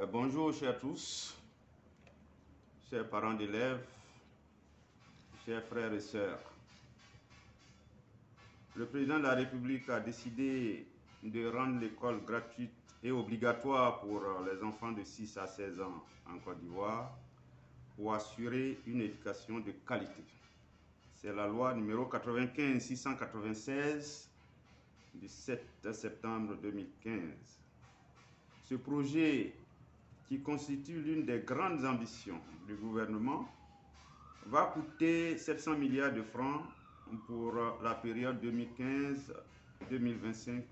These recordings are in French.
Bonjour chers tous, chers parents d'élèves, chers frères et sœurs. Le président de la République a décidé de rendre l'école gratuite et obligatoire pour les enfants de 6 à 16 ans en Côte d'Ivoire pour assurer une éducation de qualité. C'est la loi numéro 95-696 du 7 septembre 2015. Ce projet, qui constitue l'une des grandes ambitions du gouvernement, va coûter 700 milliards de francs pour la période 2015-2025,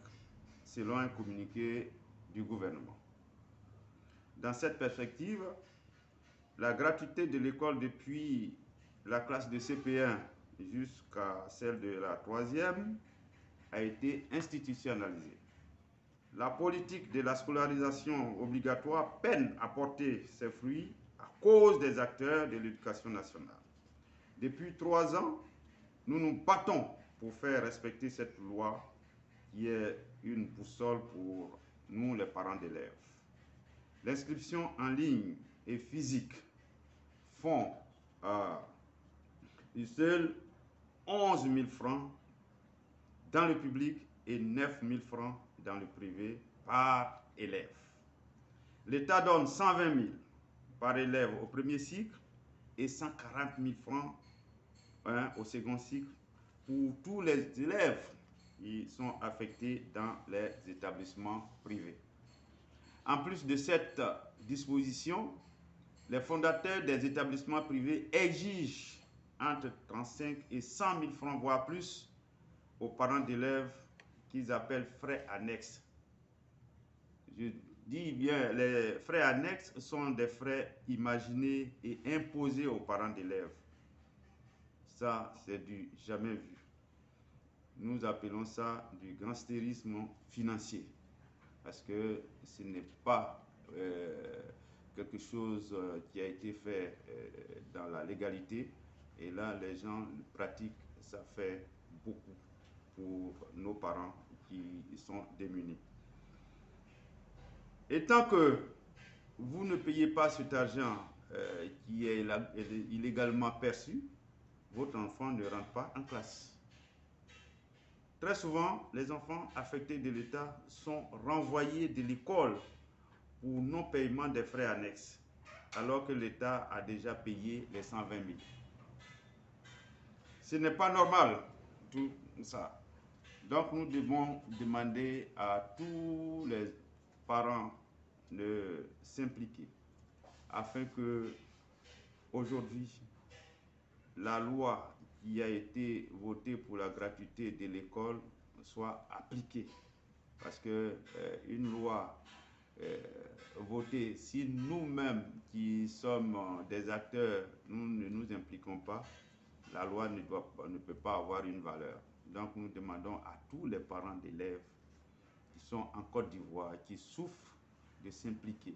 selon un communiqué du gouvernement. Dans cette perspective, la gratuité de l'école depuis la classe de CP1 jusqu'à celle de la 3e a été institutionnalisée. La politique de la scolarisation obligatoire peine à porter ses fruits à cause des acteurs de l'éducation nationale. Depuis 3 ans, nous nous battons pour faire respecter cette loi qui est une boussole pour nous, les parents d'élèves. L'inscription en ligne et physique font seuls 11 000 francs dans le public et 9 000 francs dans le privé par élève. L'État donne 120 000 par élève au premier cycle et 140 000 francs au second cycle pour tous les élèves qui sont affectés dans les établissements privés. En plus de cette disposition, les fondateurs des établissements privés exigent entre 35 et 100 000 francs, voire plus, aux parents d'élèves qu'ils appellent frais annexes. Je dis bien, les frais annexes sont des frais imaginés et imposés aux parents d'élèves. Ça, c'est du jamais vu. Nous appelons ça du gangstérisme financier, parce que ce n'est pas quelque chose qui a été fait dans la légalité. Et là, les gens pratiquent, ça fait beaucoup pour nos parents qui sont démunis. Et tant que vous ne payez pas cet argent qui est illégalement perçu, votre enfant ne rentre pas en classe. Très souvent, les enfants affectés de l'État sont renvoyés de l'école pour non-paiement des frais annexes, alors que l'État a déjà payé les 120 000. Ce n'est pas normal, tout ça. Donc, nous devons demander à tous les parents de s'impliquer afin que, aujourd'hui, la loi qui a été votée pour la gratuité de l'école soit appliquée. Parce que une loi votée, si nous-mêmes qui sommes des acteurs, nous ne nous impliquons pas, la loi ne peut pas avoir une valeur. Donc nous demandons à tous les parents d'élèves qui sont en Côte d'Ivoire, qui souffrent, de s'impliquer,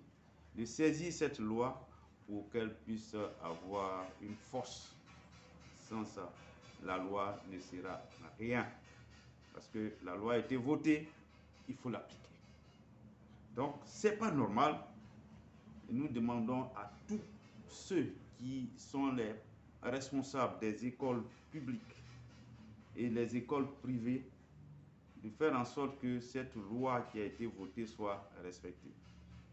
de saisir cette loi pour qu'elle puisse avoir une force. Sans ça, la loi ne sera rien. Parce que la loi a été votée, il faut l'appliquer. Donc, ce n'est pas normal. Et nous demandons à tous ceux qui sont les responsables des écoles publiques et les écoles privées de faire en sorte que cette loi qui a été votée soit respectée.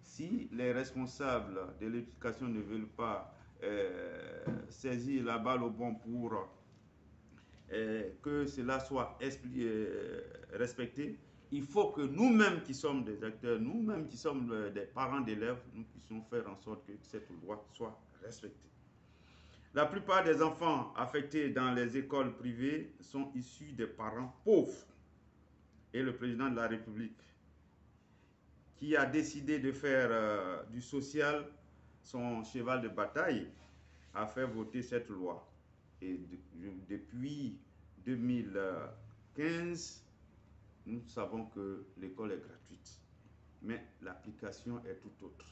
Si les responsables de l'éducation ne veulent pas saisir la balle au bon pour que cela soit respecté, il faut que nous-mêmes qui sommes des acteurs, nous-mêmes qui sommes des parents d'élèves, nous puissions faire en sorte que cette loi soit respectée. La plupart des enfants affectés dans les écoles privées sont issus des parents pauvres. Et le président de la République, qui a décidé de faire du social son cheval de bataille, a fait voter cette loi. Et depuis 2015, nous savons que l'école est gratuite. Mais l'application est tout autre.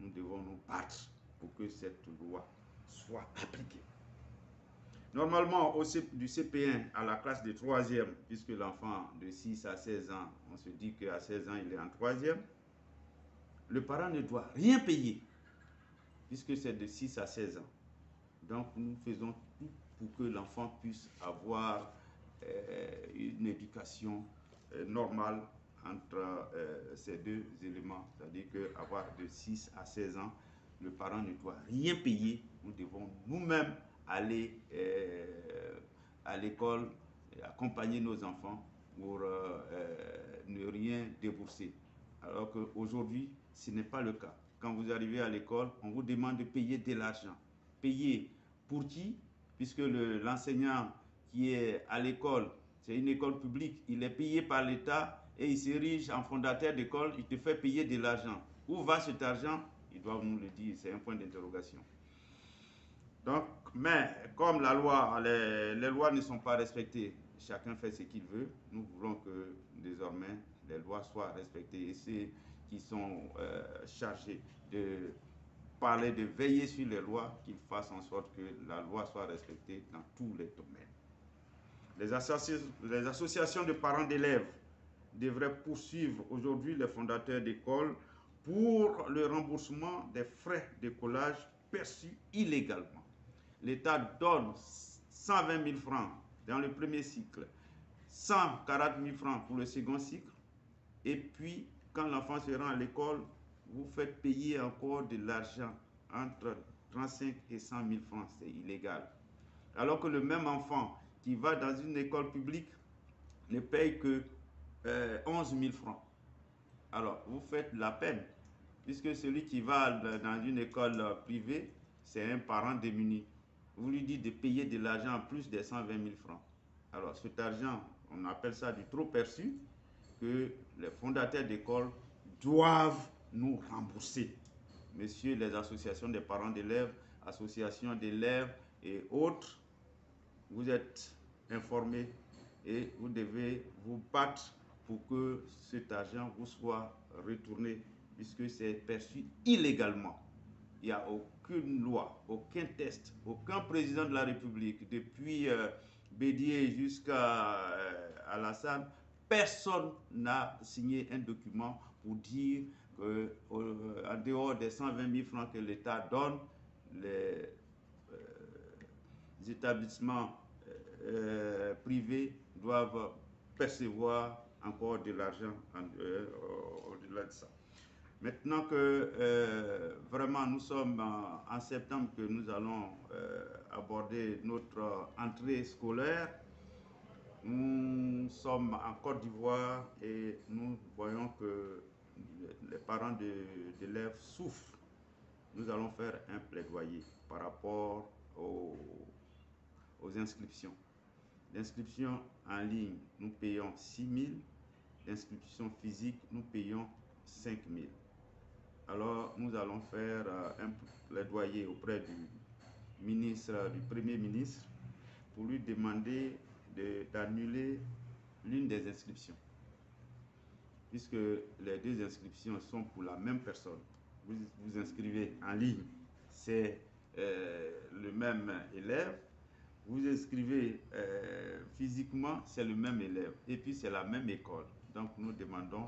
Nous devons nous battre pour que cette loi soit appliquée. Normalement, du CP1 à la classe de 3e, puisque l'enfant de 6 à 16 ans, on se dit qu'à 16 ans, il est en 3e. le parent ne doit rien payer, puisque c'est de 6 à 16 ans. Donc, nous faisons tout pour que l'enfant puisse avoir une éducation normale entre ces deux éléments, c'est-à-dire qu'avoir de 6 à 16 ans, le parent ne doit rien payer. Nous devons nous-mêmes aller à l'école, accompagner nos enfants pour ne rien débourser. Alors qu'aujourd'hui, ce n'est pas le cas. Quand vous arrivez à l'école, on vous demande de payer de l'argent. Payer pour qui? Puisque l'enseignant qui est à l'école, c'est une école publique, il est payé par l'État et il s'érige en fondateur d'école, il te fait payer de l'argent. Où va cet argent? Ils doivent nous le dire, c'est un point d'interrogation. Donc, mais comme la loi, les lois ne sont pas respectées, chacun fait ce qu'il veut, nous voulons que désormais les lois soient respectées et ceux qui sont chargés de parler, de veiller sur les lois, qu'ils fassent en sorte que la loi soit respectée dans tous les domaines. Les associations de parents d'élèves devraient poursuivre aujourd'hui les fondateurs d'écoles pour le remboursement des frais d'écolage perçus illégalement. L'État donne 120 000 francs dans le premier cycle, 140 000 francs pour le second cycle, et puis quand l'enfant se rend à l'école, vous faites payer encore de l'argent entre 35 et 100 000 francs, c'est illégal. Alors que le même enfant qui va dans une école publique ne paye que 11 000 francs. Alors, vous faites la peine, puisque celui qui va dans une école privée, c'est un parent démuni. Vous lui dites de payer de l'argent en plus des 120 000 francs. Alors, cet argent, on appelle ça du trop perçu, que les fondateurs d'école doivent nous rembourser. Messieurs les associations des parents d'élèves, associations d'élèves et autres, vous êtes informés et vous devez vous battre pour que cet argent vous soit retourné, puisque c'est perçu illégalement. Il n'y a aucune loi, aucun test, aucun président de la République, depuis Bédier jusqu'à Alassane, personne n'a signé un document pour dire qu'en dehors des 120 000 francs que l'État donne, les établissements privés doivent percevoir encore de l'argent au-delà de ça. Maintenant que vraiment nous sommes en septembre, que nous allons aborder notre entrée scolaire, nous sommes en Côte d'Ivoire et nous voyons que les parents d'élèves souffrent. Nous allons faire un plaidoyer par rapport aux inscriptions. L'inscription en ligne, nous payons 6 000. L'inscription physique, nous payons 5 000. Alors, nous allons faire un plaidoyer auprès du Premier ministre, pour lui demander d'annuler l'une des inscriptions, puisque les deux inscriptions sont pour la même personne. Vous vous inscrivez en ligne, c'est le même élève. Vous inscrivez physiquement, c'est le même élève. Et puis, c'est la même école. Donc, nous demandons,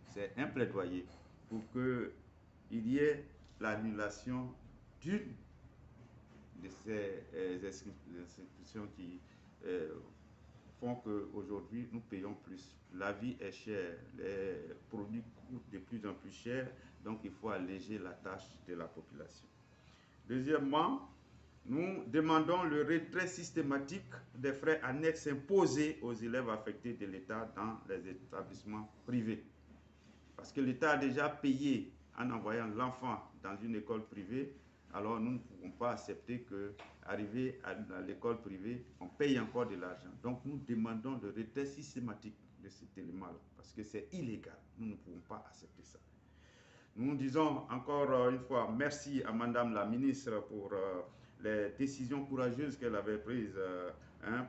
c'est un plaidoyer pour qu'il y ait l'annulation d'une de ces inscriptions qui font qu'aujourd'hui, nous payons plus. La vie est chère, les produits coûtent de plus en plus cher, donc il faut alléger la tâche de la population. Deuxièmement, nous demandons le retrait systématique des frais annexes imposés aux élèves affectés de l'État dans les établissements privés. Parce que l'État a déjà payé en envoyant l'enfant dans une école privée, alors nous ne pouvons pas accepter qu'arrivé à l'école privée, on paye encore de l'argent. Donc nous demandons le retrait systématique de cet élément-là, parce que c'est illégal. Nous ne pouvons pas accepter ça. Nous disons encore une fois merci à Madame la ministre pour les décisions courageuses qu'elle avait prises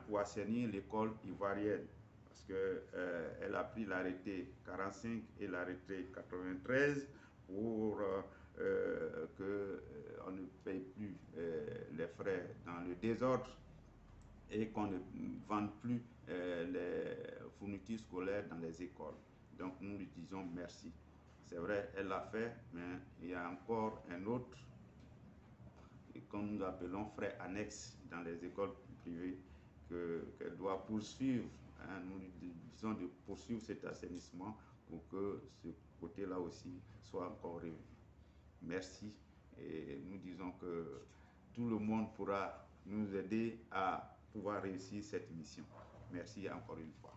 pour assainir l'école ivoirienne. Parce qu'elle a pris l'arrêté 45 et l'arrêté 93 pour qu'on ne paye plus les frais dans le désordre et qu'on ne vende plus les fournitures scolaires dans les écoles. Donc nous lui disons merci. C'est vrai, elle l'a fait, mais il y a encore un autre, comme nous appelons frais annexes dans les écoles privées, qu'elle doit poursuivre. Hein. Nous disons de poursuivre cet assainissement pour que ce côté-là aussi soit encore revu. Merci. Et nous disons que tout le monde pourra nous aider à pouvoir réussir cette mission. Merci encore une fois.